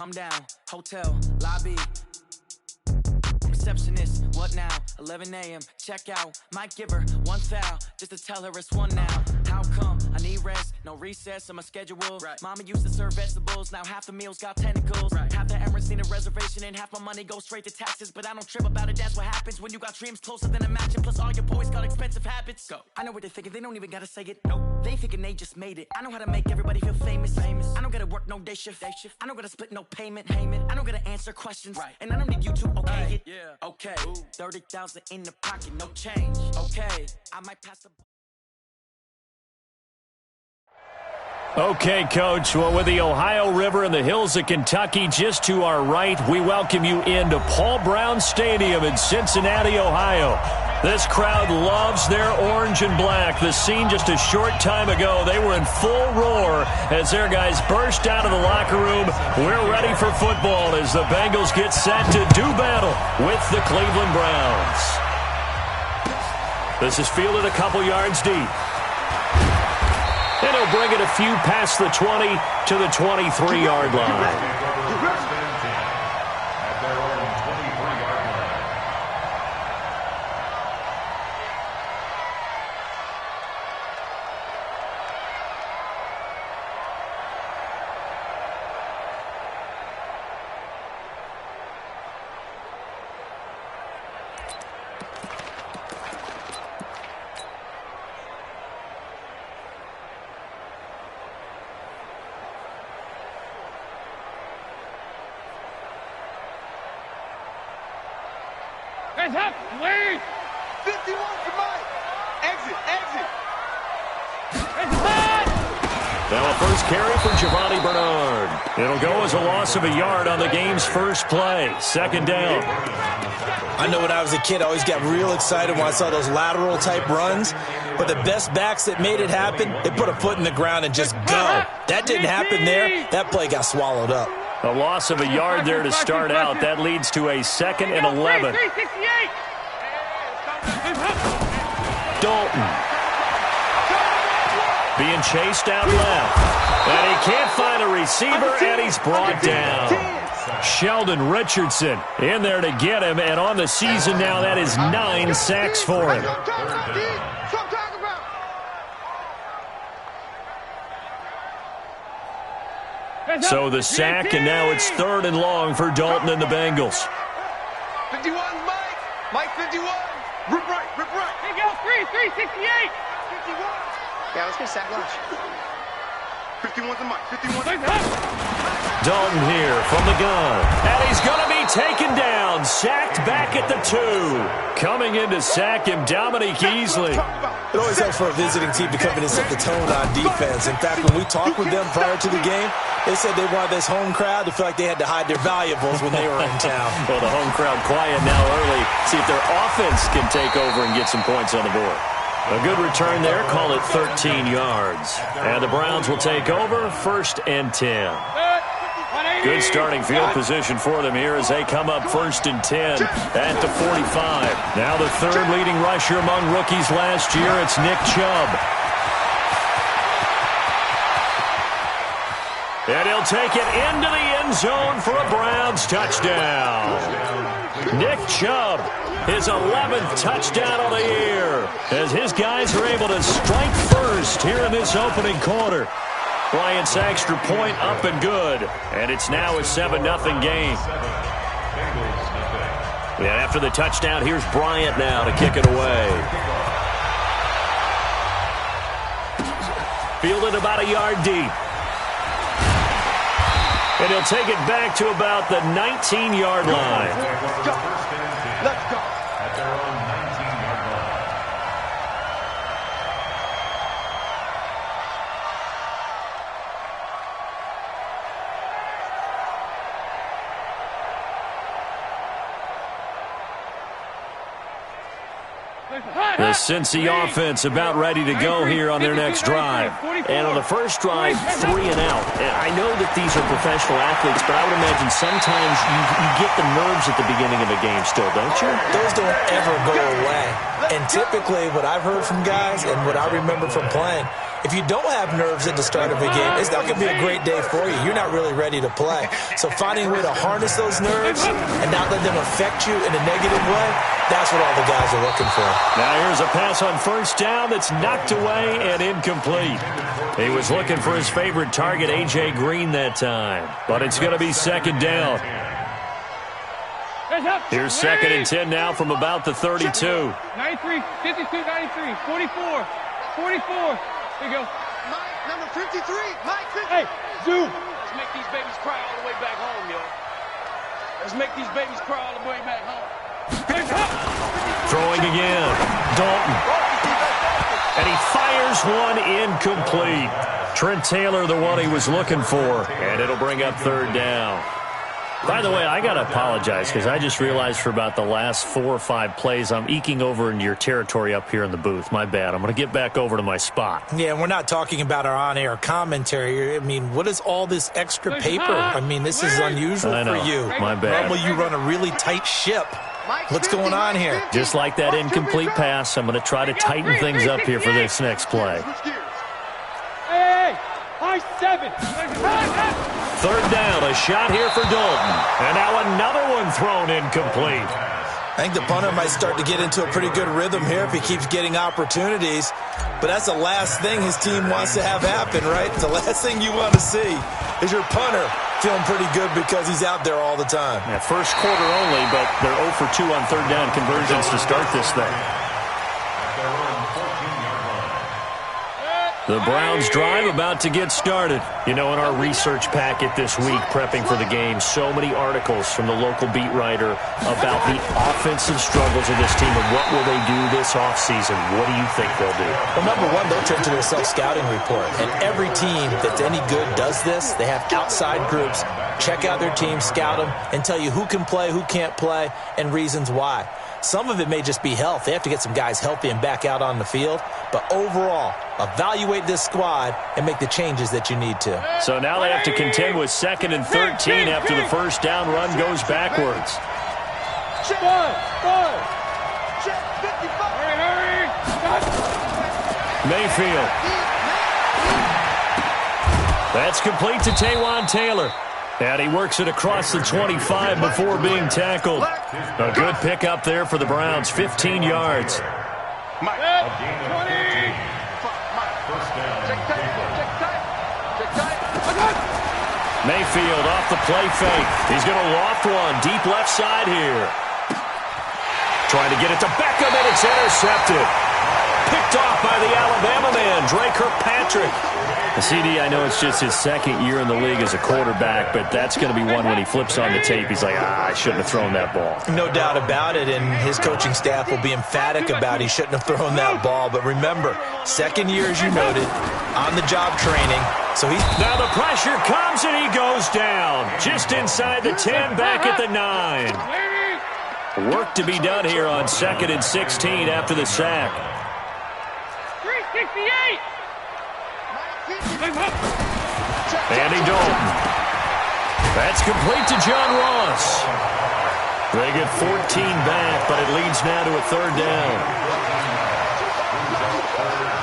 I'm down, hotel, lobby. Receptionist, what now? 11 a.m., check out. Might give her one foul, just to tell her it's one now. How come? I need rest, no recess in my schedule. Right. Mama used to serve vegetables, now half the meals got tentacles. Right. Half the Emirates need a reservation and half my money goes straight to taxes. But I don't trip about it, that's what happens when you got dreams closer than a match. Plus all your boys got expensive habits. Go. I know what they're thinking, they don't even gotta say it. Nope. They thinking they just made it. I know how to make everybody feel famous. I don't gotta work no day shift. I don't gotta split no payment. I don't gotta answer questions. Right. And I don't need you to okay it. Yeah. Okay, 30,000 in the pocket, no change. Okay, I might pass the. Okay, Coach. Well, with the Ohio River and the hills of Kentucky just to our right, we welcome you into Paul Brown Stadium in Cincinnati, Ohio. This crowd loves their orange and black. The scene just a short time ago, they were in full roar as their guys burst out of the locker room. We're ready for football as the Bengals get set to do battle with the Cleveland Browns. This is fielded a couple yards deep. And he'll bring it a few past the 20 to the 23-yard line. Hands up, please! 51 to Mike! Exit! Now a first carry for Giovanni Bernard. It'll go as a loss of a yard on the game's first play. Second down. I know when I was a kid, I always got real excited when I saw those lateral-type runs. But the best backs that made it happen, they put a foot in the ground and just go. That didn't happen there. That play got swallowed up. A loss of a yard there to start out. That leads to a 2nd and 11. Dalton. Being chased out left. And he can't find a receiver, and he's brought down. Sheldon Richardson in there to get him, and on the season now, that is 9 sacks for him. So the sack, and now it's 3rd and long for Dalton and the Bengals. 51, Mike 51. Rip right. Here you go, 368. 51. Yeah, let's get a sack lunch. 51 to Mike, 51. Dalton here from the gun. And he's going to be taken down. Sacked back at the 2. Coming in to sack him, Dominique Easley. It always helps for a visiting team to come in and set the tone on defense. In fact, when we talked with them prior to the game, they said they wanted this home crowd to feel like they had to hide their valuables when they were in town. Well, the home crowd quiet now early. See if their offense can take over and get some points on the board. A good return there. Call it 13 yards. And the Browns will take over 1st and 10. Good starting field position for them here as they come up 1st and 10 at the 45. Now the 3rd leading rusher among rookies last year. It's Nick Chubb. And he'll take it into the end zone for a Browns touchdown. Nick Chubb, his 11th touchdown of the year, as his guys are able to strike first here in this opening quarter. Bryant's extra point up and good, and it's now a 7-0 game. And after the touchdown, here's Bryant now to kick it away. Fielded about a yard deep. And he'll take it back to about the 19-yard line. Let's go. At their own 19-yard line. The Cincy offense about ready to go here on their next drive. And on the first drive, 3 and out. And I know that these are professional athletes, but I would imagine sometimes you get the nerves at the beginning of a game still, don't you? Those don't ever go away. And typically what I've heard from guys and what I remember from playing, If you don't have nerves at the start of a game, it's not going to be a great day for you. You're not really ready to play. So finding a way to harness those nerves and not let them affect you in a negative way, that's what all the guys are looking for. Now here's a pass on first down that's knocked away and incomplete. He was looking for his favorite target, A.J. Green, that time. But it's going to be second down. Here's second and 10 now from about the 32. 93, 52, 93, 44, 44. Here you go. Mike, number 53. Mike, 53. Hey, zoom. Let's make these babies cry all the way back home, yo. Let's make these babies cry all the way back home. Throwing again. Dalton. And he fires one incomplete. Trent Taylor, the one he was looking for. And it'll bring up third down. By the way, I got to apologize because I just realized for about the last 4 or 5 plays, I'm eking over into your territory up here in the booth. My bad. I'm going to get back over to my spot. Yeah, and we're not talking about our on-air commentary. I mean, what is all this extra paper? I mean, this is unusual for you. My bad. Normally you run a really tight ship. What's going on here? Just like that incomplete pass, I'm going to try to tighten things up here for this next play. Hey, high 7. Third down, a shot here for Dalton. And now another one thrown incomplete. I think the punter might start to get into a pretty good rhythm here if he keeps getting opportunities. But that's the last thing his team wants to have happen, right? The last thing you want to see is your punter feeling pretty good because he's out there all the time. Yeah, first quarter only, but they're 0 for 2 on third down conversions to start this thing. The Browns drive about to get started. You know, in our research packet this week, prepping for the game, so many articles from the local beat writer about the offensive struggles of this team and what will they do this offseason. What do you think they'll do? Well, number one, they'll turn to their self-scouting report. And every team that's any good does this. They have outside groups. Check out their team, scout them, and tell you who can play, who can't play, and reasons why. Some of it may just be health. They have to get some guys healthy and back out on the field. But overall, evaluate this squad and make the changes that you need to. So now they have to contend with 2nd and 13 after the first down run goes backwards. Mayfield. That's complete to Taywan Taylor. And he works it across the 25 before being tackled. A good pickup there for the Browns, 15 yards. Mayfield off the play fake. He's going to loft one deep left side here. Trying to get it to Beckham, and it's intercepted. Picked off by the Alabama man, Dre Kirkpatrick. The CD, I know it's just his second year in the league as a quarterback, but that's going to be one when he flips on the tape. He's like, I shouldn't have thrown that ball. No doubt about it, and his coaching staff will be emphatic about he shouldn't have thrown that ball. But remember, second year, as you noted, on-the-job training. So he's now the pressure comes, and he goes down. Just inside the 10, back at the 9. Work to be done here on 2nd and 16 after the sack. 368. Andy Dalton. That's complete to John Ross. They get 14 back, but it leads now to a third down.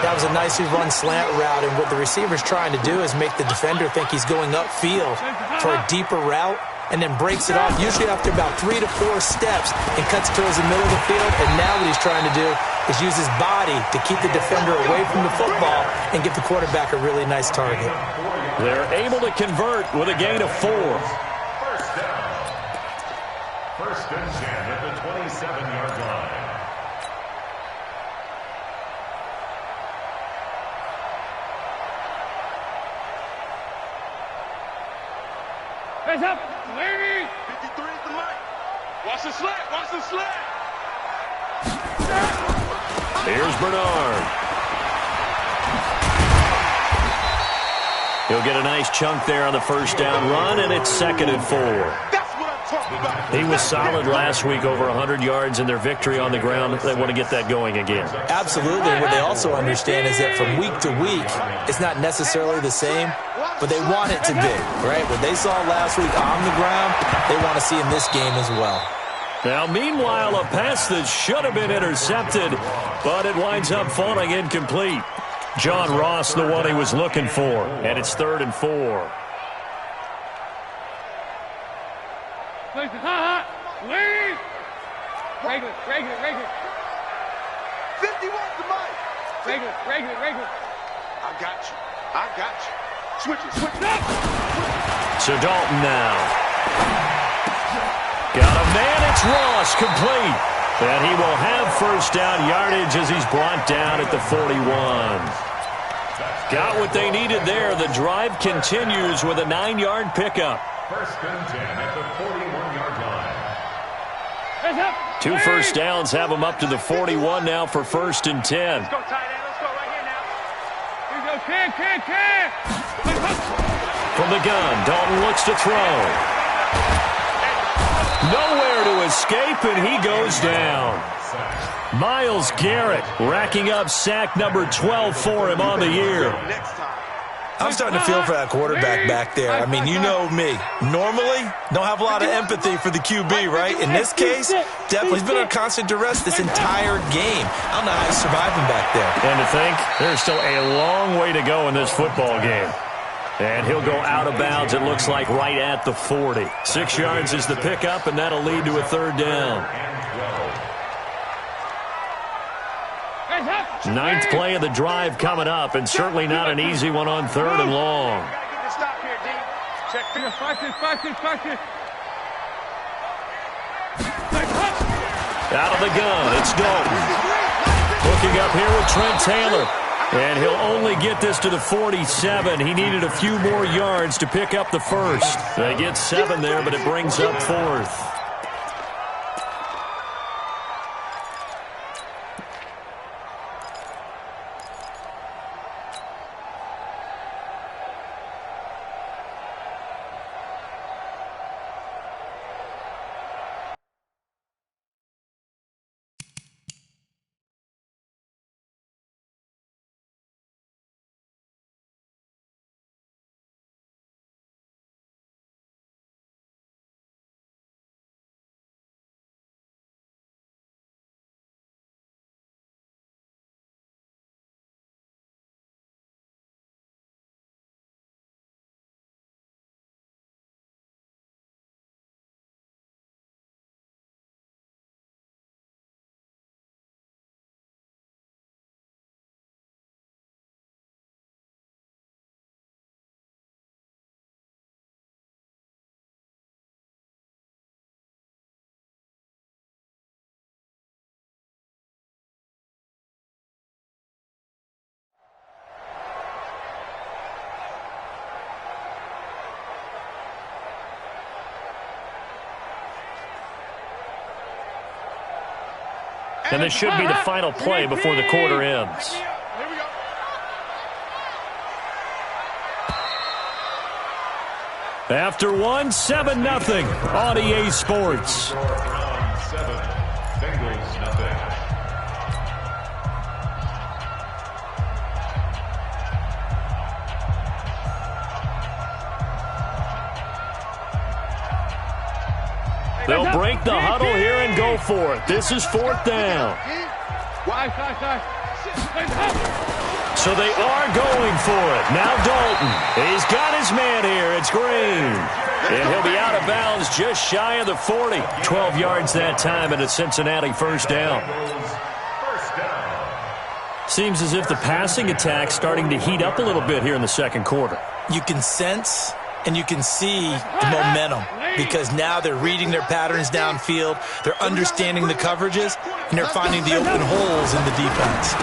That was a nicely run slant route, and what the receiver's trying to do is make the defender think he's going upfield for a deeper route, and then breaks it off, usually after about 3 to 4 steps, and cuts towards the middle of the field. And now what he's trying to do is use his body to keep the defender away from the football and give the quarterback a really nice target. They're able to convert with a gain of 4. First down. First and 10 at the 27-yard line. Hands up. Larry. 53 is the mic. Watch the slant. Watch the slant. Here's Bernard. He'll get a nice chunk there on the first down run, and it's 2nd and 4. That's what I'm talking about. He was solid last week, over 100 yards in their victory on the ground. They want to get that going again. Absolutely. And what they also understand is that from week to week, it's not necessarily the same, but they want it to be, right? What they saw last week on the ground, they want to see in this game as well. Now, meanwhile, a pass that should have been intercepted, but it winds up falling incomplete. John Ross, the one he was looking for. And it's 3rd and 4. Lead! Regular. 51 to Mike. Regular. I got you. Switch it. So Dalton now. Got a man, it's Ross, complete. And he will have first down yardage as he's brought down at the 41. Got what they needed there. The drive continues with a 9-yard pickup. 1st and 10 at the 41-yard line. 2 first downs have him up to the 41 now for 1st and 10. Let's go, tight end. Let's go right here now. Here we go. Can. From the gun, Dalton looks to throw. Nowhere to escape, and he goes down. Myles Garrett racking up sack number 12 for him on the year. I'm starting to feel for that quarterback back there. I mean, you know me. Normally, don't have a lot of empathy for the QB, right? In this case, definitely. He's been under constant duress this entire game. I don't know how he's surviving back there. And to think, there's still a long way to go in this football game. And he'll go out of bounds, it looks like, right at the 40. 6 yards is the pickup, and that'll lead to a 3rd down. 9th play of the drive coming up, and certainly not an easy one on 3rd and long. Out of the gun, it's Dalton. Hooking up here with Trent Taylor. And he'll only get this to the 47. He needed a few more yards to pick up the first. They get 7 there, but it brings up 4th. And this should be the final play before the quarter ends. After one, 7-0 on EA Sports. They'll break the huddle here and go for it. This is 4th down. So they are going for it. Now Dalton. He's got his man here. It's Green. And he'll be out of bounds just shy of the 40. 12 yards that time and a Cincinnati first down. Seems as if the passing attack's starting to heat up a little bit here in the second quarter. You can sense and you can see the momentum because now they're reading their patterns downfield, they're understanding the coverages, and they're finding the open holes in the defense.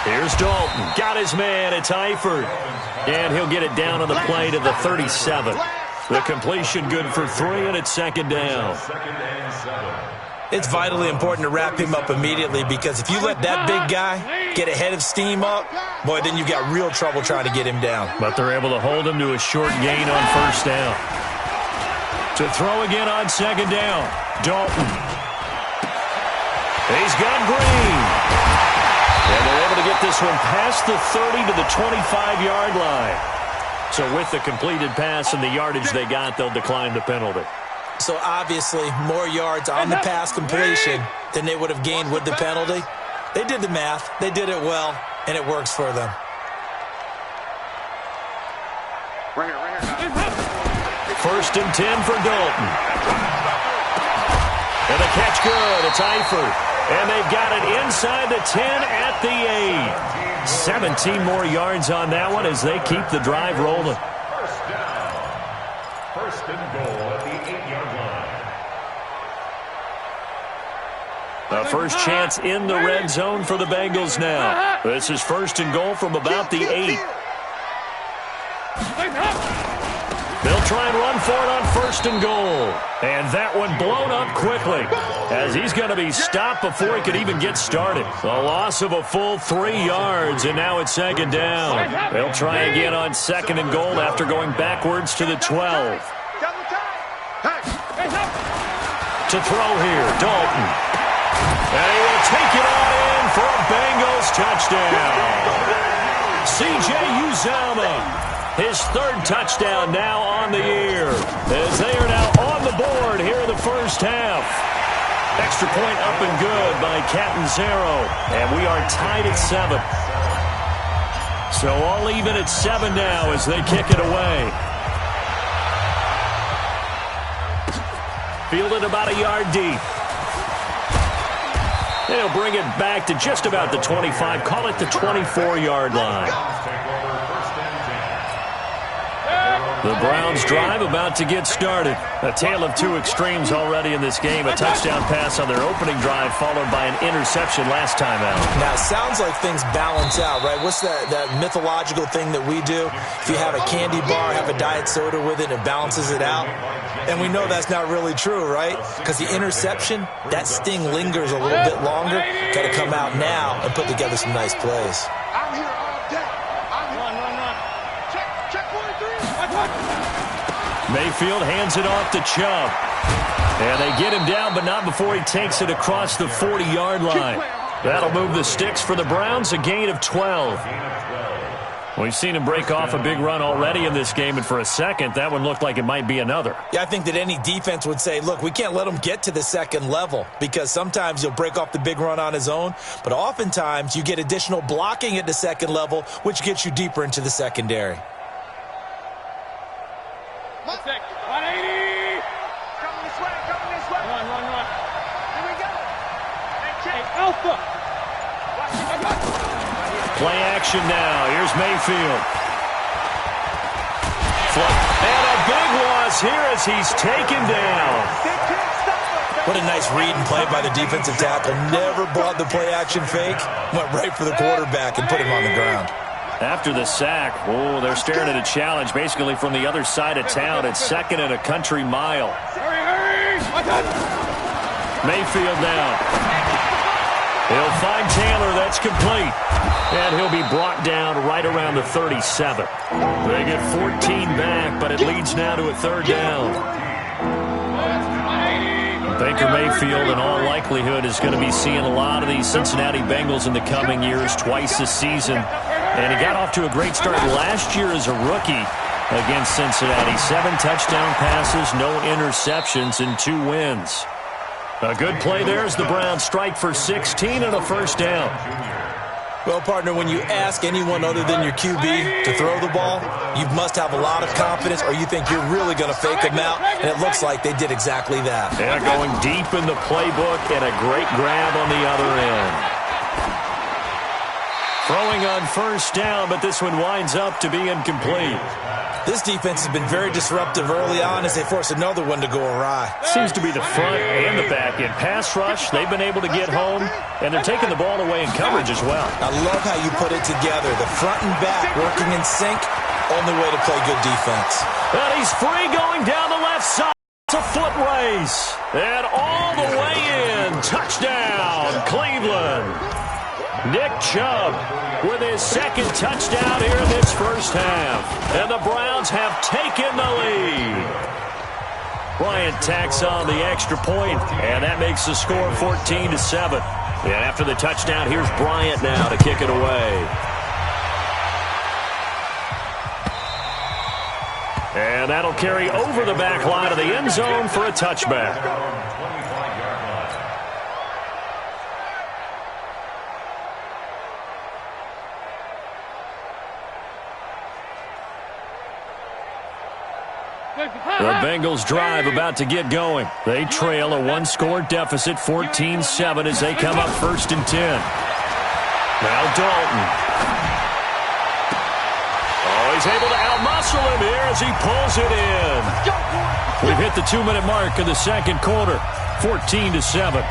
Here's Dalton. Got his man. It's Eifert. And he'll get it down on the play to the 37. The completion good for 3, and it's 2nd down. It's vitally important to wrap him up immediately because if you let that big guy get a head of steam up, boy, then you got real trouble trying to get him down. But they're able to hold him to a short gain on first down. To throw again on 2nd down. Dalton. He's got Green. And they're able to get this one past the 30 to the 25-yard line. So with the completed pass and the yardage they got, they'll decline the penalty. So obviously more yards on the pass completion than they would have gained with the penalty. They did the math. They did it well. and it works for them. Right here. 1st and 10 for Dalton. And the catch good. It's Eifert. And they've got it inside the 10 at the 8. 17 more yards on that one as they keep the drive rolling. First down. 1st and goal at the 8-yard line. The first chance in the red zone for the Bengals now. This is 1st and goal from about the 8. They'll try and run for it on 1st and goal. And that one blown up quickly as he's going to be stopped before he could even get started. A loss of a full 3 yards, and now it's 2nd down. They'll try again on 2nd and goal after going backwards to the 12. To throw here, Dalton. And he will take it on in for a Bengals touchdown. C.J. Uzomah. His 3rd touchdown now on the year as they are now on the board here in the first half. Extra point up and good by Catanzaro, and we are tied at 7. So all even at 7 now as they kick it away. Fielded about a yard deep. They'll bring it back to just about the 25, call it the 24-yard line. The Browns drive about to get started. A tale of 2 extremes already in this game. A touchdown pass on their opening drive followed by an interception last time out. Now, it sounds like things balance out, right? What's that mythological thing that we do? If you have a candy bar, have a diet soda with it, it balances it out. And we know that's not really true, right? Because the interception, that sting lingers a little bit longer. Got to come out now and put together some nice plays. I'm here all day. Run. Check 1-3. Mayfield hands it off to Chubb. And they get him down, but not before he takes it across the 40-yard line. That'll move the sticks for the Browns, a gain of 12. We've seen him break off a big run already in this game, and for a second, that one looked like it might be another. Yeah, I think that any defense would say, look, we can't let him get to the 2nd level because sometimes he'll break off the big run on his own, but oftentimes you get additional blocking at the 2nd level, which gets you deeper into the secondary. 180. Coming this way. Run. Here we go. Hey, Alpha. Play action now. Here's Mayfield. And a big loss here as he's taken down. What a nice read and play by the defensive tackle. Never bought the play action fake. Went right for the quarterback and put him on the ground. After the sack, they're staring at a challenge basically from the other side of town. It's 2nd and a country mile. Hurry. Mayfield now. He'll find Taylor. That's complete. And he'll be brought down right around the 37. They get 14 back, but it leads now to a 3rd down. Baker Mayfield, in all likelihood, is going to be seeing a lot of these Cincinnati Bengals in the coming years, twice this season. And he got off to a great start last year as a rookie against Cincinnati. 7 touchdown passes, no interceptions, and 2 wins. A good play there as the Browns strike for 16 and a 1st down. Well, partner, when you ask anyone other than your QB to throw the ball, you must have a lot of confidence or you think you're really going to fake them out, and it looks like they did exactly that. Yeah, going deep in the playbook and a great grab on the other end. Throwing on 1st down, but this one winds up to be incomplete. This defense has been very disruptive early on as they force another one to go awry. Seems to be the front and the back end. Pass rush, they've been able to get home, and they're taking the ball away in coverage as well. I love how you put it together. The front and back working in sync, only way to play good defense. And he's free going down the left side. It's a foot race. And all the way in. Touchdown, Cleveland. Nick Chubb with his 2nd touchdown here in this first half. And the Browns have taken the lead. Bryant tacks on the extra point, and that makes the score 14-7. And after the touchdown, here's Bryant now to kick it away. And that'll carry over the back line of the end zone for a touchback. The Bengals drive about to get going. They trail a one-score deficit, 14-7, as they come up 1st and 10. Now Dalton. Oh, he's able to outmuscle him here as he pulls it in. We've hit the 2-minute mark of the second quarter, 14-7.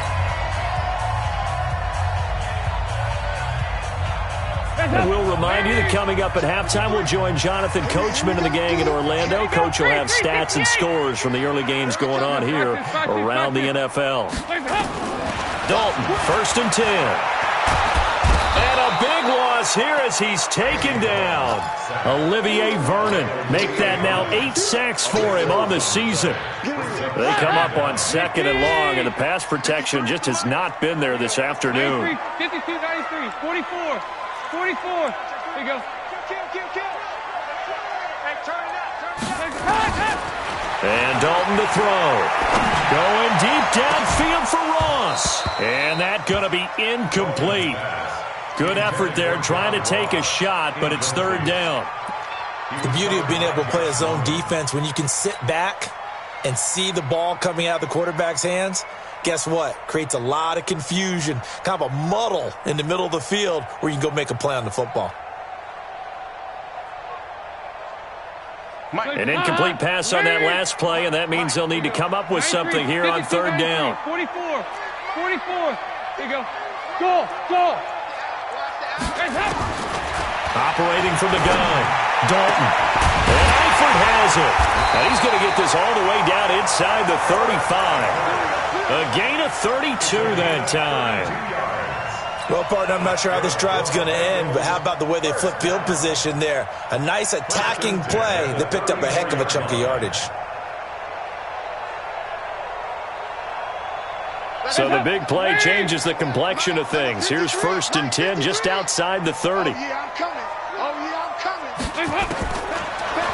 And we'll remind you that coming up at halftime, we'll join Jonathan Coachman and the gang in Orlando. Coach will have stats and scores from the early games going on here around the NFL. Dalton, 1st and 10. And a big loss here as he's taken down. Olivier Vernon make that now 8 sacks for him on the season. They come up on 2nd and long, and the pass protection just has not been there this afternoon. 52-93, 44. 44. Here you go. Kill. Hey, turn it up. And Dalton to throw. Going deep downfield for Ross. And that's going to be incomplete. Good effort there trying to take a shot, but it's 3rd down. The beauty of being able to play a zone defense when you can sit back and see the ball coming out of the quarterback's hands, guess what? Creates a lot of confusion, kind of a muddle in the middle of the field where you can go make a play on the football. An incomplete pass on that last play, and that means they'll need to come up with something here on 3rd down. 44. Here you go. Go. Operating from the gun, Dalton. And Eifert has it. And he's going to get this all the way down inside the 35. A gain of 32 that time. Well, partner, I'm not sure how this drive's going to end, but how about the way they flip field position there? A nice attacking play that picked up a heck of a chunk of yardage. So the big play changes the complexion of things. Here's 1st and 10 just outside the 30. Oh, yeah, I'm coming.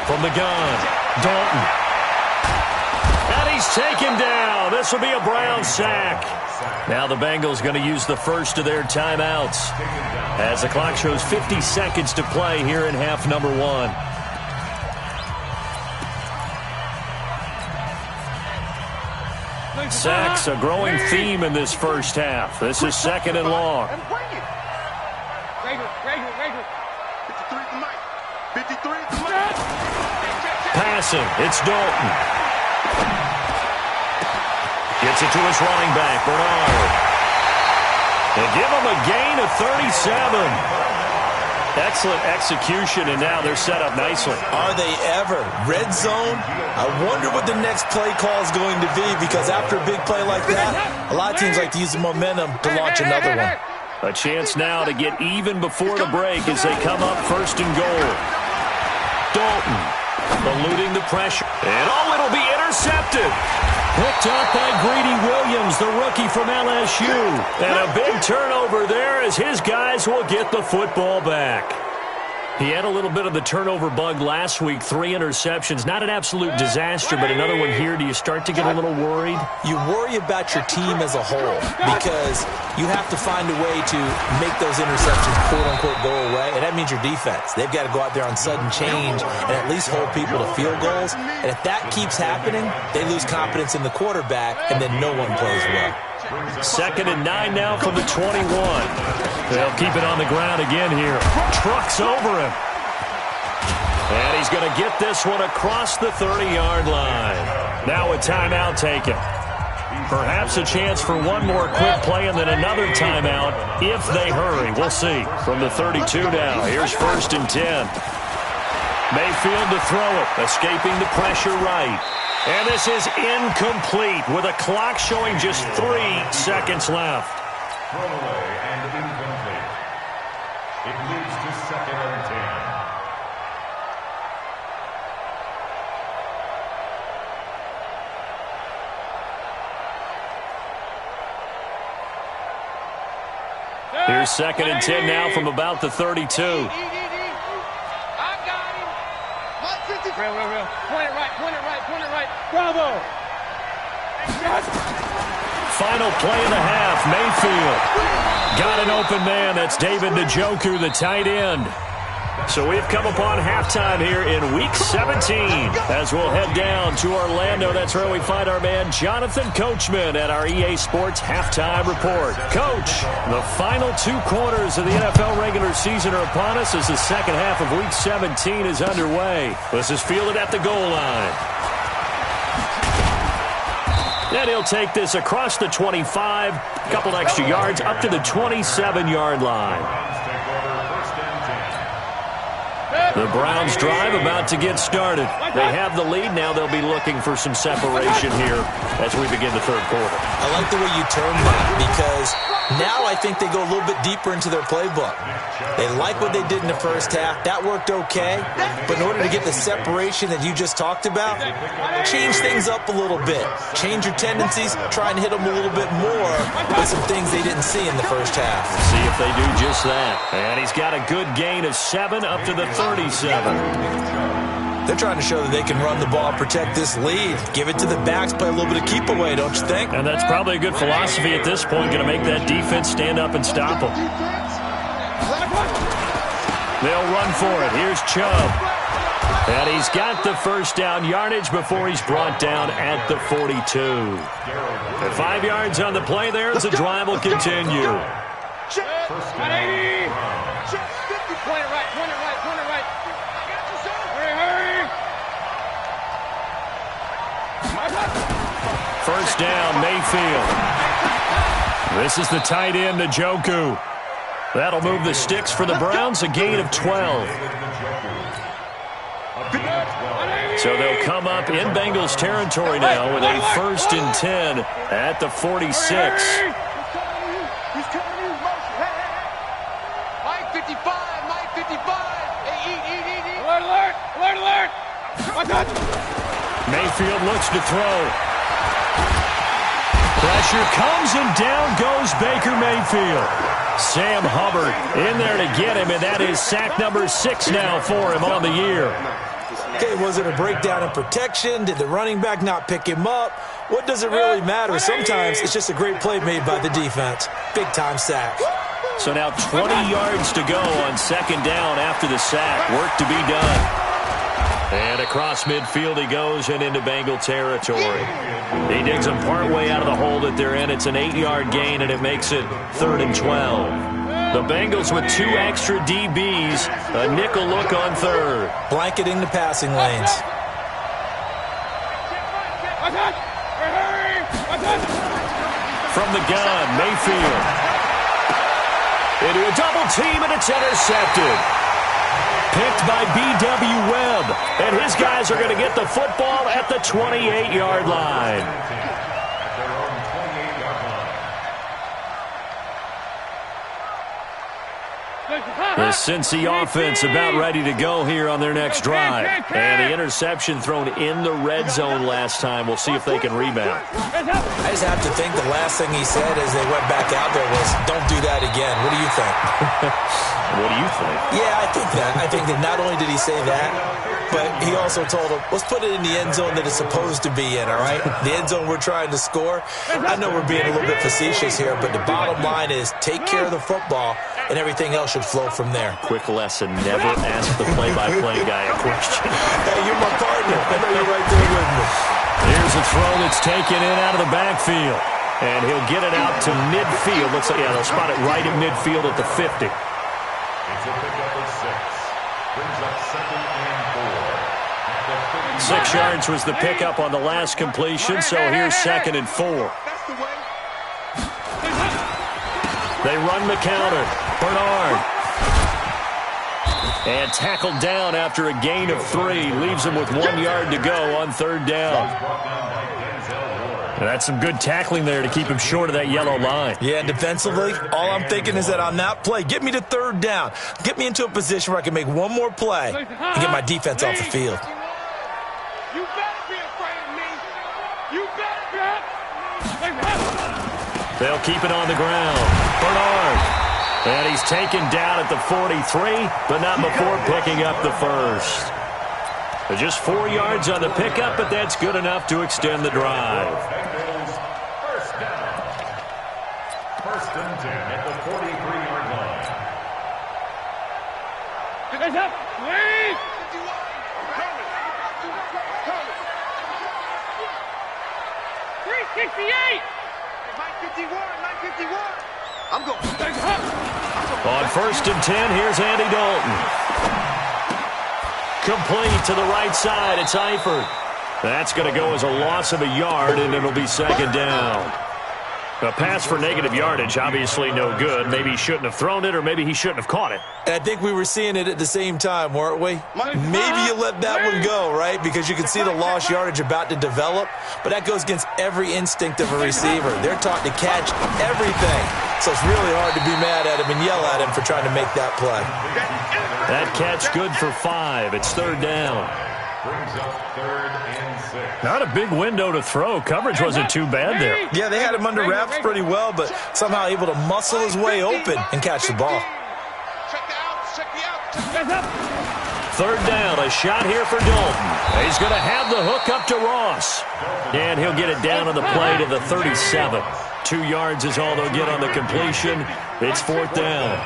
From the gun, Dalton. And he's taken down. This will be a Brown sack. Now the Bengals going to use the first of their timeouts as the clock shows 50 seconds to play here in half number 1. Sacks, a growing theme in this first half. This is 2nd and long. 53 Passing, it's Dalton. Gets it to his running back, Bernard. They give him a gain of 37. Excellent execution, and now they're set up nicely. Are they ever? Red zone? I wonder what the next play call is going to be, because after a big play like that, a lot of teams like to use the momentum to launch another one. A chance now to get even before the break as they come up 1st and goal. Dalton eluding the pressure. And it'll be intercepted. Picked up by Greedy Williams, the rookie from LSU. And a big turnover there as his guys will get the football back. He had a little bit of the turnover bug last week, 3 interceptions. Not an absolute disaster, but another one here. Do you start to get a little worried? You worry about your team as a whole because you have to find a way to make those interceptions, quote-unquote, go away, and that means your defense. They've got to go out there on sudden change and at least hold people to field goals. And if that keeps happening, they lose confidence in the quarterback, and then no one plays well. 2nd and 9 now from the 21. They'll keep it on the ground again here. Trucks over him. And he's going to get this one across the 30-yard line. Now a timeout taken. Perhaps a chance for one more quick play and then another timeout if they hurry. We'll see. From the 32 now, here's 1st and 10. Mayfield to throw it, escaping the pressure right. And this is incomplete with a clock showing just 3 seconds left. Throwaway and incomplete. It leads to 2nd and 10. Here's 2nd and 10 now from about the 32. Real. Point it right. Bravo. Final play of the half. Mayfield got an open man. That's David Njoku, the tight end. So we've come upon halftime here in Week 17. As we'll head down to Orlando, that's where we find our man Jonathan Coachman at our EA Sports Halftime Report. Coach, the final 2 quarters of the NFL regular season are upon us as the second half of Week 17 is underway. This is fielded at the goal line. And he'll take this across the 25, a couple extra yards, up to the 27-yard line. The Browns drive about to get started. They have the lead. Now they'll be looking for some separation here as we begin the third quarter. I like the way you termed that because now I think they go a little bit deeper into their playbook. They like what they did in the first half. That worked okay. But in order to get the separation that you just talked about, change things up a little bit. Change your tendencies. Try and hit them a little bit more with some things they didn't see in the first half. See if they do just that. And he's got a good gain of 7 up to the 37. They're trying to show that they can run the ball, protect this lead. Give it to the backs, play a little bit of keep away, don't you think? And that's probably a good philosophy at this point, going to make that defense stand up and stop them. They'll run for it. Here's Chubb. And he's got the first down yardage before he's brought down at the 42. 5 yards on the play there as the drive will continue. Point it right, point it right, point it right. Hurry, hurry. First down, Mayfield. This is the tight end, Njoku. That'll move the sticks for the Browns, a gain of 12. So they'll come up in Bengals territory now with a 1st and 10 at the 46. Mayfield looks to throw. Pressure comes and down goes Baker Mayfield. Sam Hubbard in there to get him, and that is sack number 6 now for him on the year. Okay, was it a breakdown in protection? Did the running back not pick him up? What does it really matter? Sometimes it's just a great play made by the defense. Big-time sack. So now 20 yards to go on second down after the sack. Work to be done. And across midfield he goes and into Bengal territory. He digs them partway out of the hole that they're in. It's an 8-yard gain, and it makes it 3rd and 12. The Bengals with 2 extra DBs. A nickel look on third. Blanketing the passing lanes. From the gun, Mayfield. Into a double team, and it's intercepted. Picked by B.W. Webb. And his guys are going to get the football at the 28-yard line. The Cincy offense about ready to go here on their next drive. And the interception thrown in the red zone last time. We'll see if they can rebound. I just have to think the last thing he said as they went back out there was, don't do that again. What do you think? What do you think? Yeah, I think that. I think that not only did he say that, but he also told him, let's put it in the end zone that it's supposed to be in, all right? The end zone we're trying to score. I know we're being a little bit facetious here, but the bottom line is take care of the football, and everything else should flow from there. Quick lesson, never ask the play-by-play guy a question. Hey, you're my partner. I know you're right there with me. Here's a throw that's taken in out of the backfield. And he'll get it out to midfield. Looks like, yeah, they'll spot it right at midfield at the 50. It's a pickup of 6. Brings up 2nd and 4. 6 yards was the pickup on the last completion, so here's 2nd and 4. They run the counter. Bernard. And tackled down after a gain of 3. Leaves him with 1 yard to go on 3rd down. And that's some good tackling there to keep him short of that yellow line. Yeah, and defensively, all I'm thinking is that on that play, get me to 3rd down. Get me into a position where I can make one more play and get my defense off the field. You better be afraid of me. You better be. They'll keep it on the ground. Bernard. And he's taken down at the 43, but not before picking up the first. Just 4 yards on the pickup, but that's good enough to extend the drive. First down. 1st and 10 at the 43-yard line. Hands up. Wait. 368. Mike 51, Mike 51. I'm going. On 1st and 10, here's Andy Dalton. Complete to the right side. It's Eifert. That's going to go as a loss of a yard, and it'll be 2nd down. A pass for negative yardage, obviously no good. Maybe he shouldn't have thrown it, or maybe he shouldn't have caught it. And I think we were seeing it at the same time, weren't we? Maybe you let that one go, right? Because you can see the lost yardage about to develop, but that goes against every instinct of a receiver. They're taught to catch everything. So it's really hard to be mad at him and yell at him for trying to make that play. That catch good for 5. It's 3rd down. Brings up 3rd and 6. Not a big window to throw. Coverage wasn't too bad there. Yeah, they had him under wraps pretty well, but somehow able to muscle his way open and catch the ball. Check the out. 3rd down, a shot here for Dalton. He's going to have the hook up to Ross. And he'll get it down on the play to the 37. 2 yards is all they'll get on the completion. It's 4th down.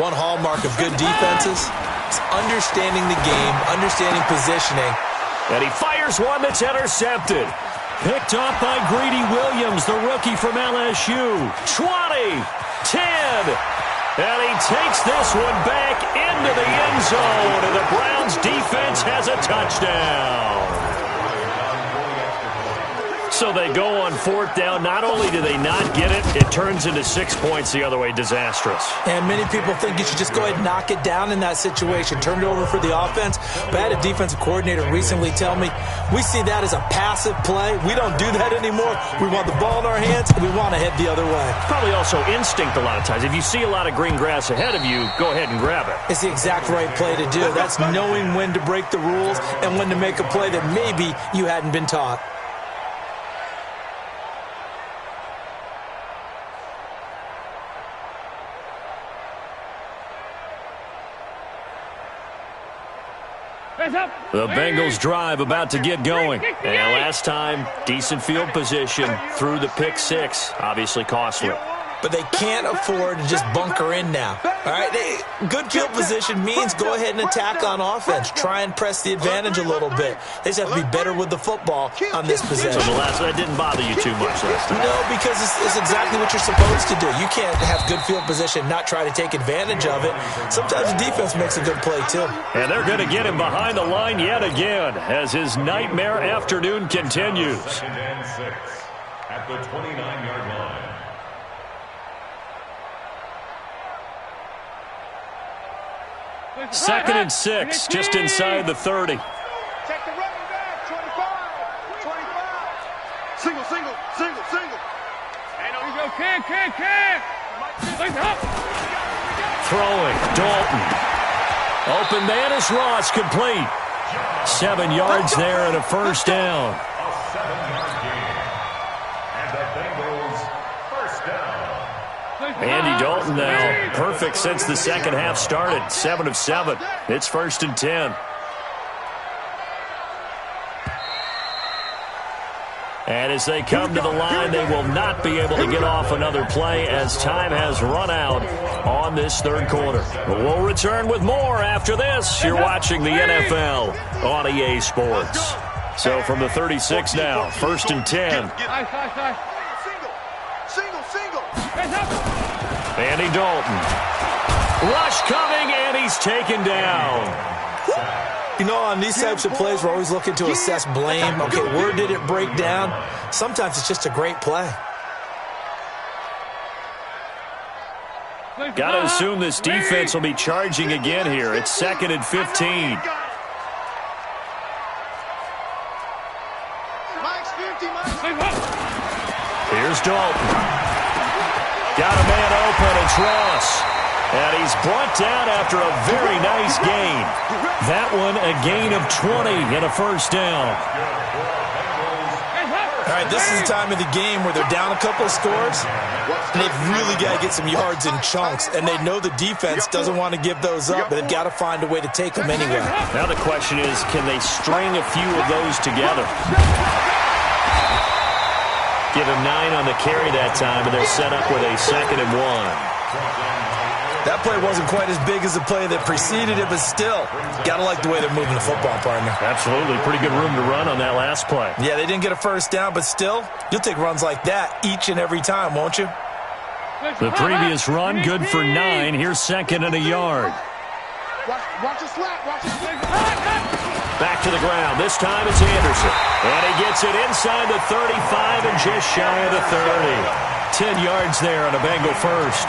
One hallmark of good defenses is understanding the game, understanding positioning. And he fires one that's intercepted. Picked off by Greedy Williams, the rookie from LSU. 20, 10. And he takes this one back into the end zone. And the Browns defense has a touchdown. So they go on 4th down. Not only do they not get it, it turns into 6 points the other way. Disastrous. And many people think you should just go ahead and knock it down in that situation. Turn it over for the offense. But I had a defensive coordinator recently tell me, we see that as a passive play. We don't do that anymore. We want the ball in our hands, and we want to head the other way. Probably also instinct a lot of times. If you see a lot of green grass ahead of you, go ahead and grab it. It's the exact right play to do. That's knowing when to break the rules and when to make a play that maybe you hadn't been taught. The Bengals drive about to get going. And last time, decent field position through the pick 6. Obviously costly. But they can't afford to just bunker in now. All right, good field position means go ahead and attack on offense. Try and press the advantage a little bit. They just have to be better with the football on this possession. So that didn't bother you too much last time? No, because it's exactly what you're supposed to do. You can't have good field position, not try to take advantage of it. Sometimes the defense makes a good play, too. And they're going to get him behind the line yet again as his nightmare afternoon continues. 2nd and 6 at the 29-yard line. 2nd and 6, just inside the 30. Check the running back. 25. 25. Single. Throwing, Dalton. Open man is Ross, complete. 7 yards there and a 1st down. A 7-yard gain. And the Bengals 1st down. Andy Dalton now perfect since the second half started. 7 of 7. It's 1st and 10. And as they come to the line, they will not be able to get off another play as time has run out on this 3rd quarter. But we'll return with more after this. You're watching the NFL on EA Sports. So from the 36 now, 1st and 10. Single. Andy Dalton. Rush coming, and he's taken down. You know, on these types of plays, we're always looking to assess blame. Okay, where did it break down? Sometimes it's just a great play. Got to assume this defense will be charging again here. It's 2nd and 15. Here's Dalton. Got a man open. It's Ross. And he's brought down after a very nice gain. That one a gain of 20 and a 1st down. All right, this is the time of the game where they're down a couple of scores, and they've really got to get some yards in chunks, and they know the defense doesn't want to give those up, but they've got to find a way to take them anyway. Now the question is, can they string a few of those together? Give him 9 on the carry that time, and they're set up with a 2nd and 1. That play wasn't quite as big as the play that preceded it, but still, got to like the way they're moving the football, partner. Absolutely. Pretty good room to run on that last play. Yeah, they didn't get a first down, but still, you'll take runs like that each and every time, won't you? The previous run, good for 9. Here's second and a yard. Watch the slap. Watch the slap. Back to the ground. This time it's Anderson. And he gets it inside the 35 and just shy of the 30. 10 yards there on a Bengal first.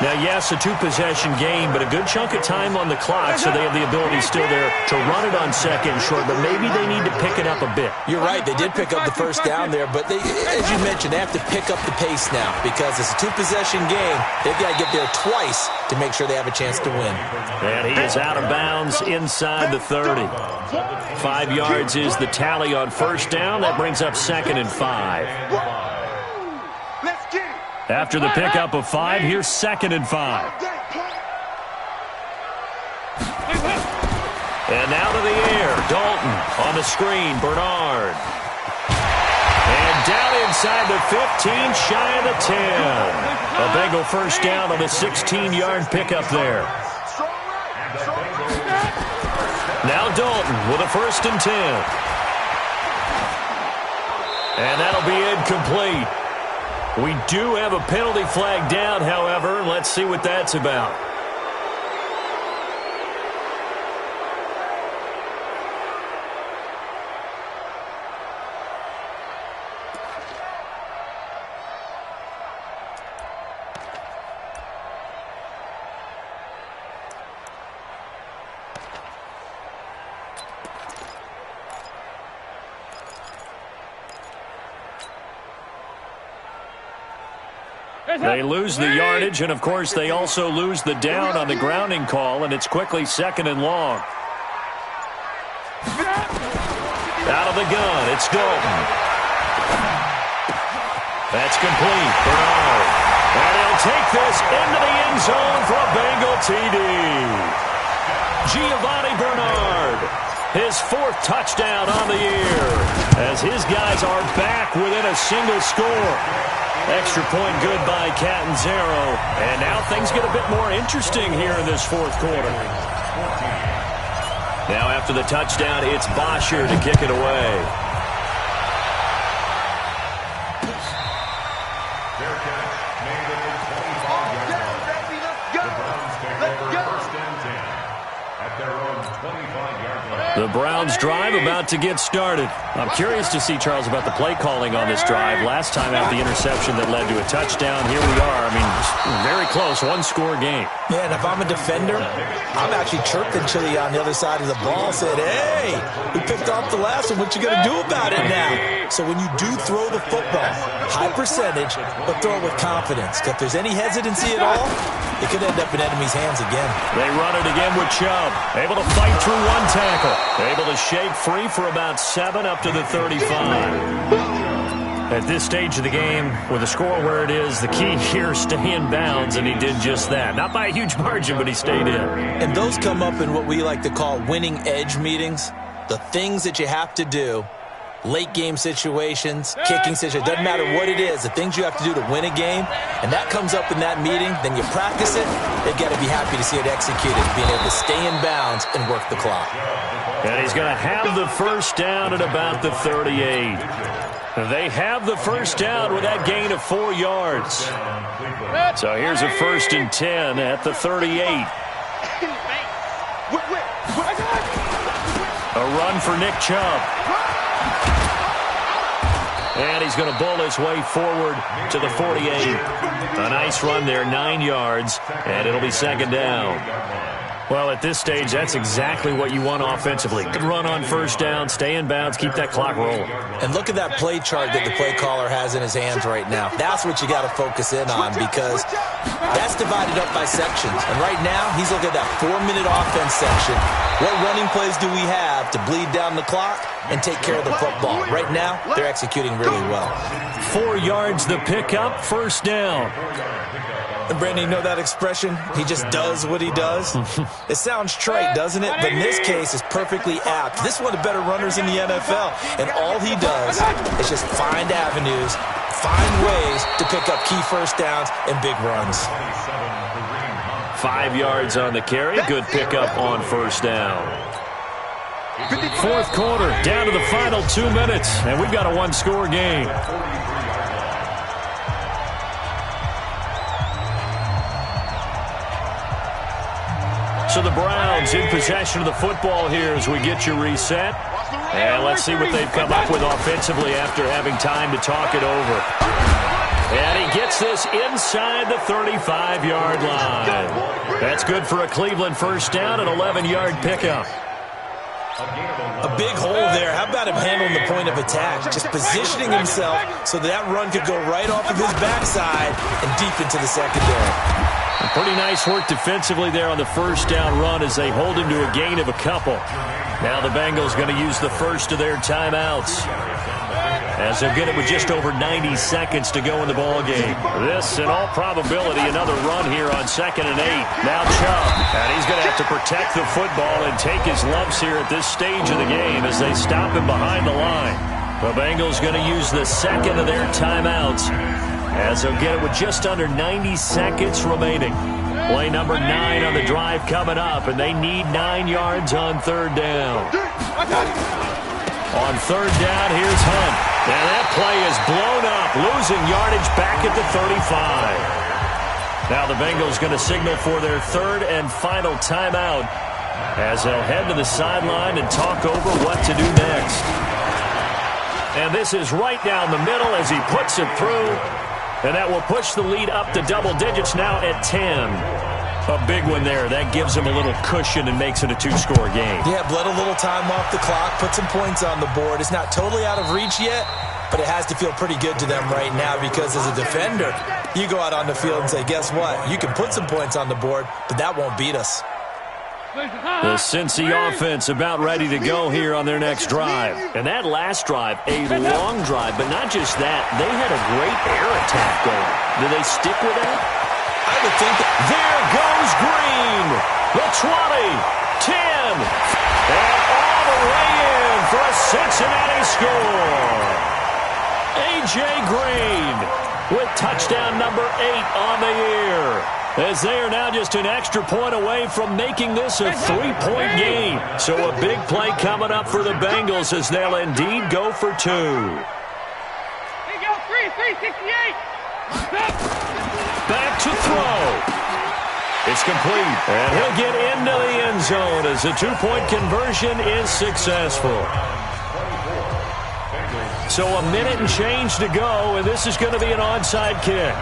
Now, yes, a two-possession game, but a good chunk of time on the clock, so they have the ability still there to run it on second and short, but maybe they need to pick it up a bit. You're right. They did pick up the first down there, but as you mentioned, they have to pick up the pace now because it's a two-possession game. They've got to get there twice to make sure they have a chance to win. And he is out of bounds inside the 30. 5 yards is the tally on first down. That brings up second and 5. After the pickup of 5, here's second and 5. And now to the air. Dalton on the screen. Bernard. And down inside the 15, shy of the 10. A Bengal first down on a 16-yard pickup there. Now Dalton with a first and 10. And that'll be incomplete. We do have a penalty flag down, however. Let's see what that's about. They lose the yardage, and, of course, they also lose the down on the grounding call, and it's quickly second and long. Out of the gun, it's Dalton. That's complete. Bernard. And he'll take this into the end zone for a Bengal TD. Giovanni Bernard, his 4th touchdown on the year, as his guys are back within a single score. Extra point good by Catanzaro. And now things get a bit more interesting here in this 4th quarter. Now after the touchdown, it's Bosher to kick it away. Their catch made it a 25-yard line. The Browns take over first and 10 at their own 25-yard line. The Browns drive about to get started. I'm curious to see, Charles, about the play calling on this drive. Last time out, the interception that led to a touchdown. Here we are. I mean, very close, one-score game. Yeah, and if I'm a defender, I'm actually chirping Chili on the other side of the ball, saying, hey, we picked off the last one. What you going to do about it now? So when you do throw the football, high percentage, but throw it with confidence. If there's any hesitancy at all, it could end up in enemy's hands again. They run it again with Chubb. Able to fight through one tackle. Able to shake free for about 7 up to the 35. At this stage of the game, with the score where it is, the key here is stay in bounds, and he did just that. Not by a huge margin, but he stayed in. And those come up in what we like to call winning edge meetings. The things that you have to do. Late game situations, kicking situations, doesn't matter what it is, the things you have to do to win a game, and that comes up in that meeting, then you practice it, they've got to be happy to see it executed, being able to stay in bounds and work the clock. And he's going to have the first down at about the 38. They have the first down with that gain of 4 yards. So here's a first and 10 at the 38. A run for Nick Chubb. And he's going to bowl his way forward to the 48. A nice run there, 9 yards, and it'll be second down. Well, at this stage, that's exactly what you want offensively. Good run on first down, stay in bounds, keep that clock rolling. And look at that play chart that the play caller has in his hands right now. That's what you got to focus in on because that's divided up by sections. And right now, he's looking at that 4-minute offense section. What running plays do we have to bleed down the clock and take care of the football? Right now, they're executing really well. 4 yards the pickup, first down. And Brandon, you know that expression? He just does what he does? It sounds trite, doesn't it? But in this case, it's perfectly apt. This is one of the better runners in the NFL. And all he does is just find avenues, find ways to pick up key first downs and big runs. 5 yards on the carry. Good pickup on first down. Fourth quarter, down to the final 2 minutes, and we've got a one-score game. So the Browns in possession of the football here as we get you reset. And let's see what they've come up with offensively after having time to talk it over. And he gets this inside the 35-yard line. That's good for a Cleveland first down, an 11-yard pickup. A big hole there. How about him handling the point of attack? Just positioning himself so that run could go right off of his backside and deep into the secondary. Pretty nice work defensively there on the first down run as they hold him to a gain of a couple. Now the Bengals going to use the first of their timeouts as they'll get it with just over 90 seconds to go in the ball game. This, in all probability, another run here on 2nd and 8. Now Chubb, and he's going to have to protect the football and take his lumps here at this stage of the game as they stop him behind the line. The Bengals going to use the second of their timeouts as they'll get it with just under 90 seconds remaining. Play number 9 on the drive coming up, and they need 9 yards on third down. On third down, here's Hunt. And that play is blown up, losing yardage back at the 35. Now the Bengals going to signal for their third and final timeout as they'll head to the sideline and talk over what to do next. And this is right down the middle as he puts it through. And that will push the lead up to double digits now at 10. A big one there. That gives them a little cushion and makes it a 2-score game. Yeah, bled a little time off the clock, put some points on the board. It's not totally out of reach yet, but it has to feel pretty good to them right now because as a defender, you go out on the field and say, guess what? You can put some points on the board, but that won't beat us. The Cincy offense about ready to go here on their next drive. And that last drive, a long drive, but not just that. They had a great air attack going. Do they stick with that? I would think that. There goes Green. The 20, 10, and all the way in for a Cincinnati score. A.J. Green with touchdown number 8 on the year, as they are now just an extra point away from making this a 3-point game. So a big play coming up for the Bengals as they'll indeed go for 2. Here you go, 368. Back to throw. It's complete, and he'll get into the end zone as the 2-point conversion is successful. So a minute and change to go, and this is going to be an onside kick.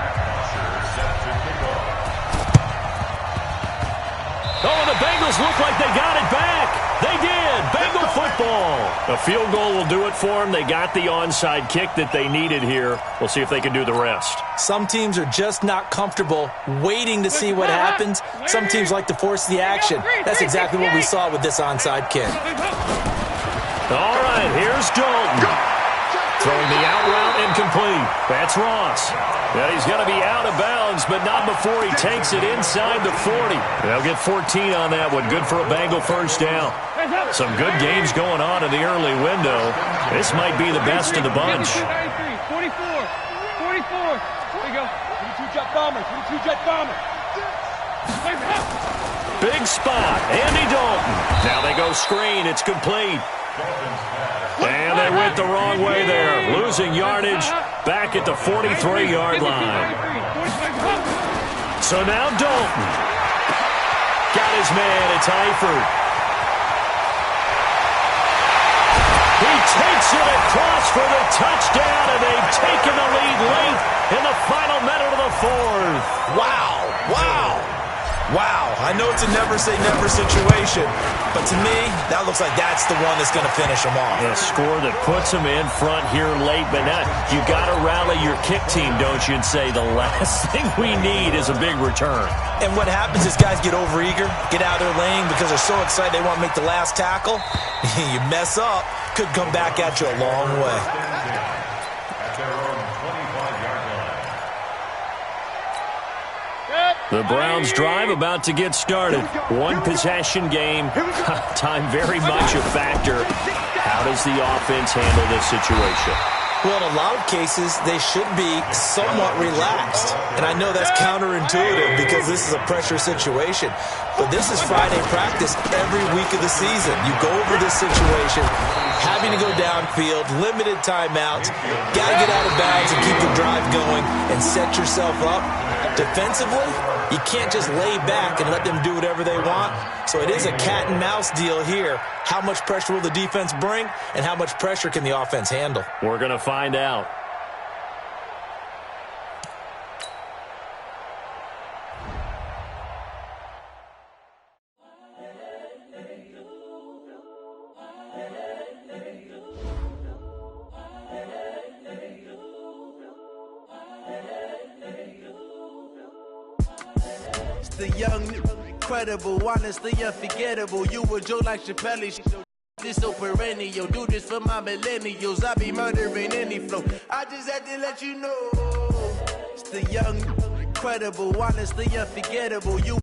Oh, and the Bengals look like they got it back. They did. Bengal football. A field goal will do it for them. They got the onside kick that they needed here. We'll see if they can do the rest. Some teams are just not comfortable waiting to see what happens. Some teams like to force the action. That's exactly what we saw with this onside kick. All right, here's Dalton. Throwing the out route incomplete. That's Ross. Yeah, he's going to be out of bounds, but not before he takes it inside the 40. They'll get 14 on that one. Good for a Bengal first down. Some good games going on in the early window. This might be the best of the bunch. 44. There you go. 22 jet bomber. 22 jet bomber. Big spot. Andy Dalton. Now they go screen. It's complete. And they went the wrong way there. Losing yardage back at the 43-yard line. So now Dalton. Got his man. It's Eifert. He takes it across for the touchdown, and they've taken the lead late in the final minute of the fourth. Wow, I know it's a never-say-never situation, but to me, that looks like that's the one that's going to finish them off. A score that puts them in front here late, but now you got to rally your kick team, don't you, and say the last thing we need is a big return. And what happens is guys get overeager, get out of their lane because they're so excited they want to make the last tackle. You mess up, could come back at you a long way. The Browns drive about to get started. One possession game. Time very much a factor. How does the offense handle this situation? Well, in a lot of cases, they should be somewhat relaxed. And I know that's counterintuitive because this is a pressure situation. But this is Friday practice every week of the season. You go over this situation, having to go downfield, limited timeouts, got to get out of bounds and keep the drive going and set yourself up. Defensively, you can't just lay back and let them do whatever they want. So it is a cat and mouse deal here. How much pressure will the defense bring, and how much pressure can the offense handle? We're going to find out. The young, incredible, honestly unforgettable. You a joke like Chappelle. This so perennial. Do this for my millennials. I be murdering any flow. I just had to let you know. It's the young, incredible, honestly unforgettable. You